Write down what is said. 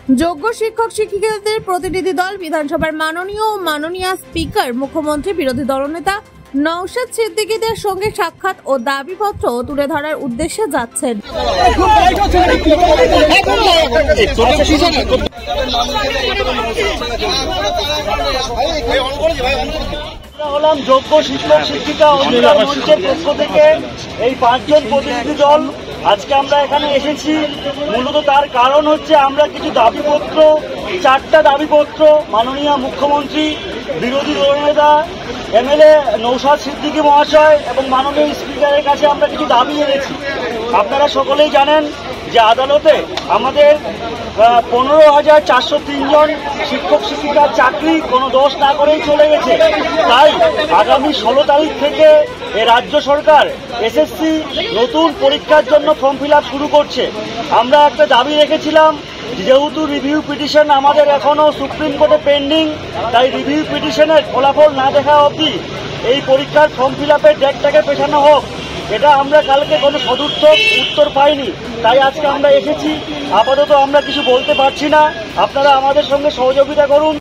যোগ্য শিক্ষক শিক্ষিকাদের প্রতিনিধি দল বিধানসভার মাননীয় স্পিকার, মুখ্যমন্ত্রী, বিরোধী দলনেতা নওশাদ সিদ্দিকীদের সঙ্গে সাক্ষাৎ ও দাবিপত্র তুলে ধরার উদ্দেশ্যে যাচ্ছেন। হলাম যোগ্য শিক্ষক শিক্ষিকা অধিকার মঞ্চের পক্ষ থেকে এই 5 জন প্রতিনিধি দল। আজকে আমরা এখানে এসেছি মূলত তার কারণ হচ্ছে আমরা কিছু দাবিপত্র, 4টা দাবিপত্র মাননীয় মুখ্যমন্ত্রী, বিরোধী দলনেতা এমএলএ নওশাদ সিদ্দিকী মহাশয় এবং মাননীয় স্পিকারের কাছে আমরা কিছু দাবি এনেছি। আপনারা সকলেই জানেন যে আদালতে আমাদের 15,403 জন শিক্ষক শিক্ষিকার চাকরি কোনো দোষ না করেই চলে গেছে। তাই আগামী 16 তারিখ থেকে রাজ্য সরকার এসএসসি নতুন পরীক্ষার জন্য ফর্ম ফিল আপ শুরু করছে। আমরা একটা দাবি রেখেছিলাম, যেহেতু রিভিউ পিটিশন আমাদের এখনও সুপ্রিম কোর্টে পেন্ডিং, তাই রিভিউ পিটিশনের ফলাফল না দেখা অবধি এই পরীক্ষার ফর্ম ফিল আপের ডেটটাকে পেছানো হোক। এটা আমরা কালকে কোনো সদুত্তর উত্তর পাইনি, তাই আজকে আমরা এসেছি। আপাতত আমরা কিছু বলতে পারছি না, আপনারা আমাদের সঙ্গে সহযোগিতা করুন।